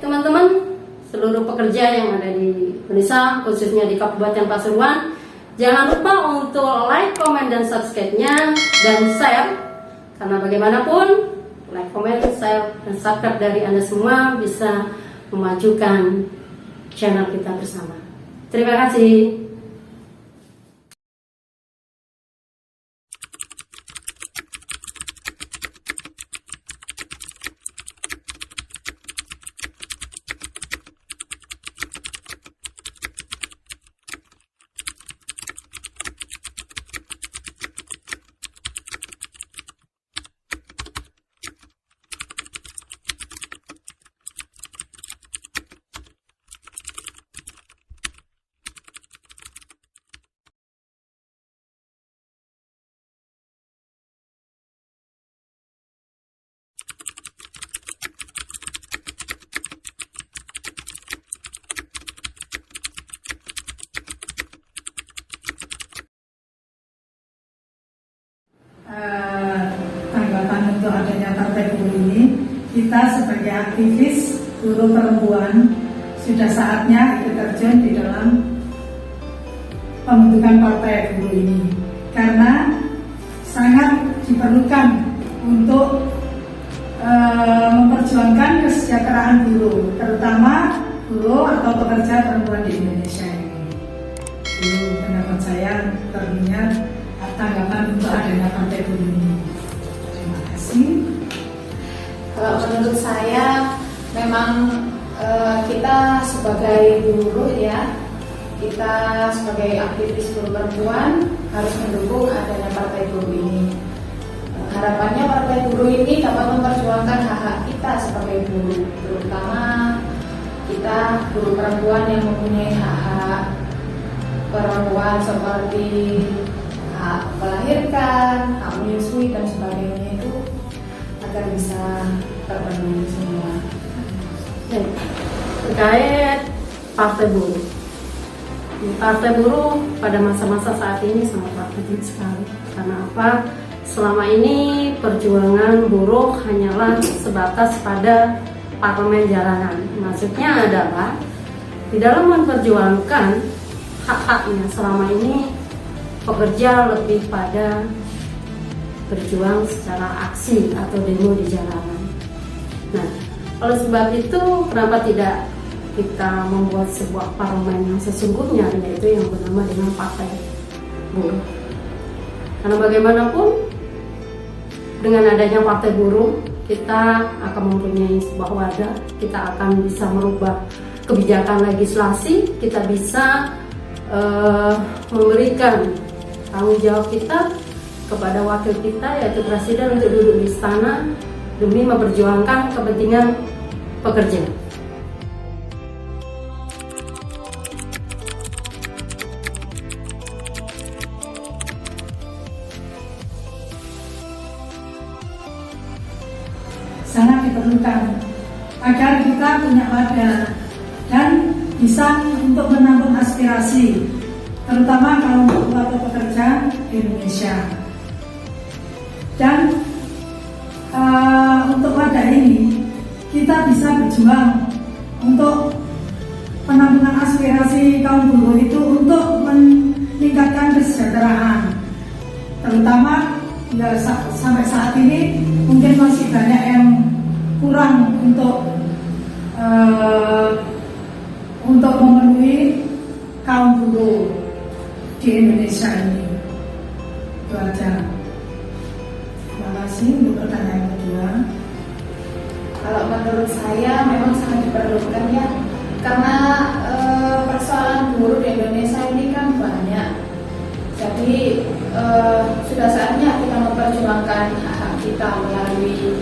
teman-teman, seluruh pekerja yang ada di Indonesia, khususnya di Kabupaten Pasuruan, jangan lupa untuk like, comment, dan subscribe-nya dan share. Karena bagaimanapun, like, comment, share, dan subscribe dari Anda semua bisa memajukan channel kita bersama. Terima kasih. Tanggapan untuk adanya partai buruh ini, kita sebagai aktivis buruh perempuan sudah saatnya ikut terjun di dalam pembentukan partai buruh ini, karena sangat diperlukan untuk memperjuangkan kesejahteraan buruh, terutama buruh atau pekerja perempuan di Indonesia ini. Itu pendapat saya terlihat tanggapan untuk adanya partai buruh ini. Terima kasih. Kalau menurut saya memang kita sebagai buruh ya, kita sebagai aktivis buruh perempuan harus mendukung adanya partai buruh ini. Harapannya partai buruh ini dapat memperjuangkan hak-hak kita sebagai buruh, terutama kita buruh perempuan yang mempunyai hak-hak perempuan seperti hak melahirkan, hak menyusui dan sebagainya, itu agar bisa terpenuhi semua. Terkait partai buruh, partai buruh pada masa-masa saat ini sangat penting sekali. Karena apa? Selama ini perjuangan buruh hanyalah sebatas pada parlemen jalanan. Maksudnya adalah di dalam memperjuangkan hak-haknya selama ini pekerja lebih pada berjuang secara aksi atau demo di jalanan. Nah, oleh sebab itu kenapa tidak kita membuat sebuah parlemen yang sesungguhnya, yaitu yang bernama dengan partai buruh. Karena bagaimanapun dengan adanya partai buruh, kita akan mempunyai sebuah wadah, kita akan bisa merubah kebijakan legislasi, kita bisa memberikan tanggung jawab kita kepada wakil kita, yaitu presiden, untuk duduk di istana demi memperjuangkan kepentingan pekerja. Sangat diperlukan agar kita punya wadah dan bisa untuk menampung aspirasi, terutama kaum buruh atau pekerja di Indonesia. Dan untuk wadah ini kita bisa berjuang untuk penampungan aspirasi kaum buruh itu untuk meningkatkan kesejahteraan, terutama ya, sampai saat ini mungkin masih banyak yang kurang untuk memenuhi kaum buruh di Indonesia ini. Itu aja. Terima kasih. Untuk pertanyaan kedua, Kalau menurut saya memang sangat diperlukan ya, karena persoalan buruh di Indonesia ini kan banyak. Jadi sudah saatnya kita memperjuangkan hak-hak kita melalui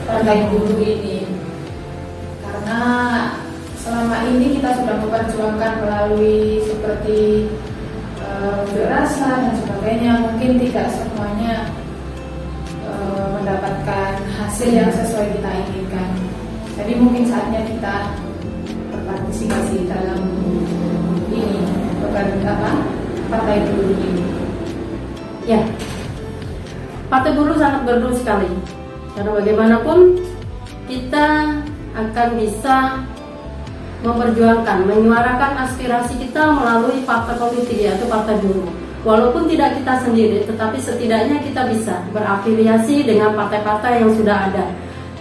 partai buruh ini. Karena selama ini kita sudah memperjuangkan melalui seperti unjuk rasa dan sebagainya, mungkin tidak semuanya mendapatkan hasil yang sesuai kita inginkan. Jadi mungkin saatnya kita berpartisipasi dalam ini, partai buruh ini. Ya, partai buruh sangat berperan sekali. Karena bagaimanapun kita akan bisa memperjuangkan, menyuarakan aspirasi kita melalui partai politik, yaitu Partai Buruh. Walaupun tidak kita sendiri, tetapi setidaknya kita bisa berafiliasi dengan partai-partai yang sudah ada.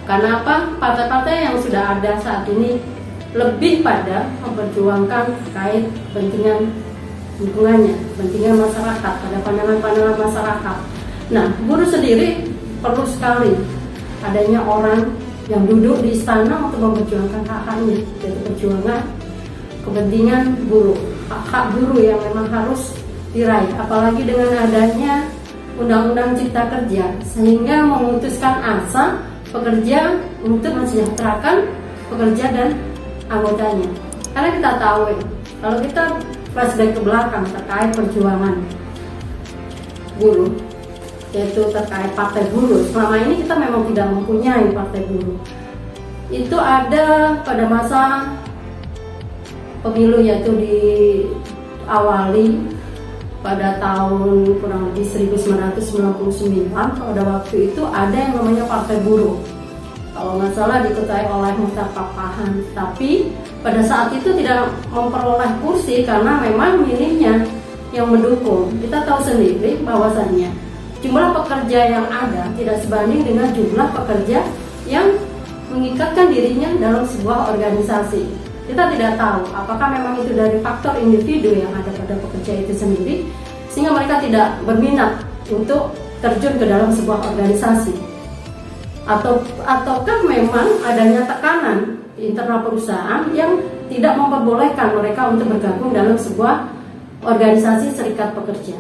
Karena apa? Partai-partai yang sudah ada saat ini lebih pada memperjuangkan terkait kepentingan lingkungannya, kepentingan masyarakat, pada pandangan-pandangan masyarakat. Nah, buruh sendiri perlu sekali adanya orang yang duduk di istana untuk memperjuangkan hak-haknya, yaitu perjuangan kepentingan buruh, hak-hak buruh yang memang harus diraih. Apalagi dengan adanya Undang-Undang Cipta Kerja, sehingga memutuskan asa pekerja untuk mensejahterakan pekerja dan anggotanya. Karena kita tahu, kalau kita flashback ke belakang terkait perjuangan buruh, yaitu terkait Partai Buruh, selama ini kita memang tidak mempunyai Partai Buruh. Itu ada pada masa pemilu, yaitu diawali pada tahun kurang lebih 1999. Pada waktu itu ada yang namanya Partai Buruh, kalau nggak salah diketuai oleh Muhtar Pakpahan. Tapi pada saat itu tidak memperoleh kursi karena memang milihnya yang mendukung. Kita tahu sendiri bahwasannya jumlah pekerja yang ada tidak sebanding dengan jumlah pekerja yang mengikatkan dirinya dalam sebuah organisasi. Kita tidak tahu apakah memang itu dari faktor individu yang ada pada pekerja itu sendiri, sehingga mereka tidak berminat untuk terjun ke dalam sebuah organisasi, ataukah memang adanya tekanan di internal perusahaan yang tidak memperbolehkan mereka untuk bergabung dalam sebuah organisasi serikat pekerja.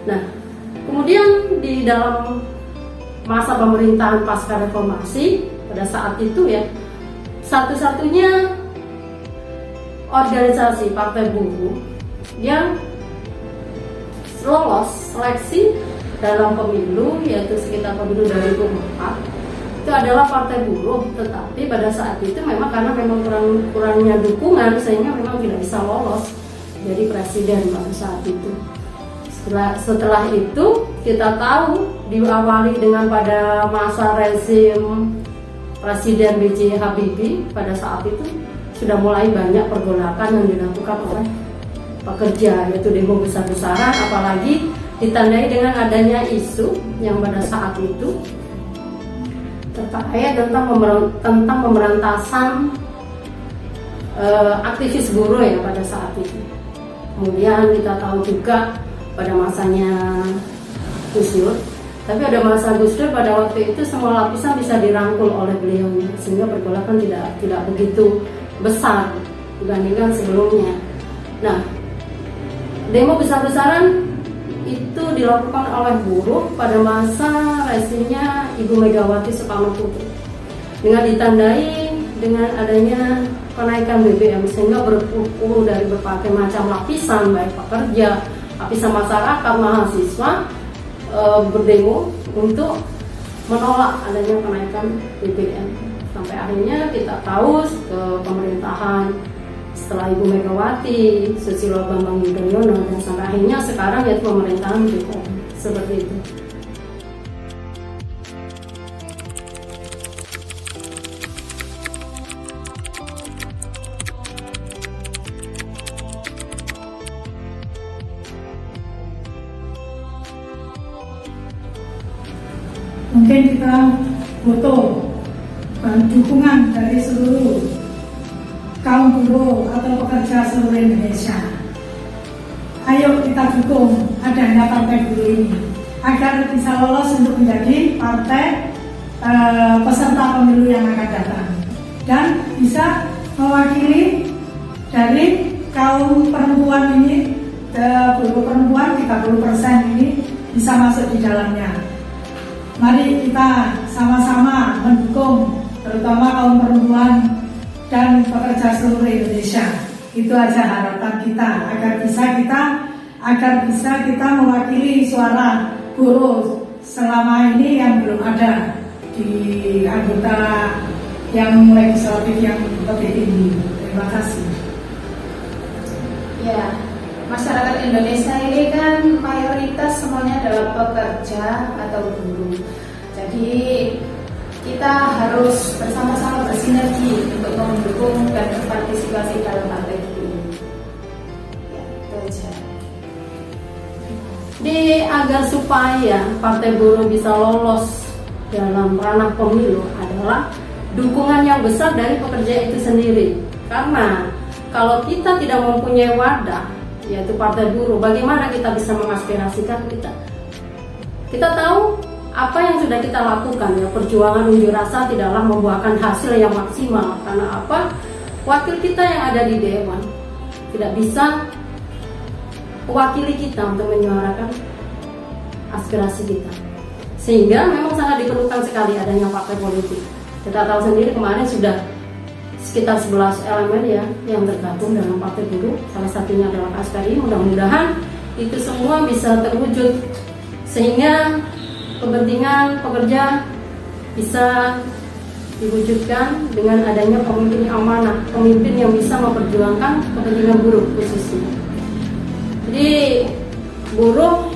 Nah, kemudian di dalam masa pemerintahan pasca reformasi pada saat itu ya, satu-satunya organisasi Partai Buruh yang lolos seleksi dalam pemilu, yaitu sekitar pemilu 2004, itu adalah Partai Buruh. Tetapi pada saat itu memang karena memang kurangnya dukungan, sehingga memang tidak bisa lolos jadi presiden pada saat itu. Setelah itu kita tahu diawali dengan pada masa rezim Presiden B.J. Habibie. Pada saat itu sudah mulai banyak pergolakan yang dilakukan oleh pekerja, yaitu demo besar-besaran, apalagi ditandai dengan adanya isu yang pada saat itu terkait tentang pemberantasan aktivis buruh ya pada saat itu. Kemudian kita tahu juga pada masanya Gus Dur, tapi pada masa Gus Dur pada waktu itu semua lapisan bisa dirangkul oleh beliau, sehingga pergolakan tidak begitu besar dibandingkan sebelumnya. Nah, demo besar-besaran itu dilakukan oleh buruh pada masa rezimnya Ibu Megawati Soekarno Putri, dengan ditandai dengan adanya kenaikan BBM, sehingga berpuluh dari berbagai macam lapisan, baik pekerja, lapisan masyarakat, mahasiswa, berdemo untuk menolak adanya kenaikan BBM. Sampai akhirnya kita tahu ke pemerintahan setelah Ibu Megawati, Susilo Bambang Yudhoyono, dan sampai akhirnya sekarang yaitu pemerintahan Jokowi. Seperti itu. Mungkin kita butuh dukungan dari seluruh kaum buruh atau pekerja seluruh Indonesia. Ayo kita dukung adanya Partai Buruh ini agar bisa lolos untuk menjadi partai peserta pemilu yang akan datang, dan bisa mewakili dari kaum perempuan ini, buruh perempuan 30% ini bisa masuk di dalamnya. Mari kita sama-sama mendukung terutama kaum perempuan dan pekerja seluruh Indonesia. Itu aja harapan kita, agar bisa kita mewakili suara buruh selama ini yang belum ada di anggota yang legislatif yang lebih tinggi. Terima kasih. Ya, masyarakat Indonesia ini kan mayoritas semuanya adalah pekerja atau buruh. Jadi kita harus bersama-sama bersinergi dan berpartisipasi dalam partai buruh ini. Ya, itu aja. Agar supaya partai buruh bisa lolos dalam ranah pemilu adalah dukungan yang besar dari pekerja itu sendiri. Karena kalau kita tidak mempunyai wadah, yaitu partai buruh, bagaimana kita bisa mengaspirasikan kita? Kita tahu apa yang sudah kita lakukan, ya, perjuangan unjuk rasa tidaklah membuahkan hasil yang maksimal. Karena apa? Wakil kita yang ada di dewan tidak bisa mewakili kita untuk menyuarakan aspirasi kita, sehingga memang sangat diperlukan sekali adanya partai politik. Kita tahu sendiri kemarin sudah sekitar 11 elemen ya yang tergabung dalam partai buruh, salah satunya adalah KSPI. Mudah-mudahan itu semua bisa terwujud sehingga kepentingan pekerja bisa diwujudkan dengan adanya pemimpin yang amanah, pemimpin yang bisa memperjuangkan kepentingan buruh khususnya. Jadi buruh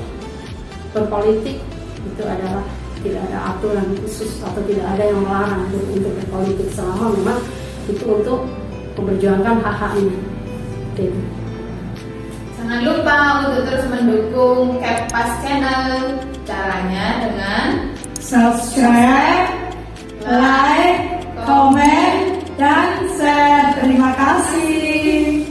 berpolitik itu adalah tidak ada aturan khusus atau tidak ada yang melarang untuk berpolitik selama memang itu untuk memperjuangkan hak-haknya. Gitu. Jangan lupa untuk terus mendukung Kepas Channel. Caranya dengan Subscribe, like, komen, dan share. Terima kasih.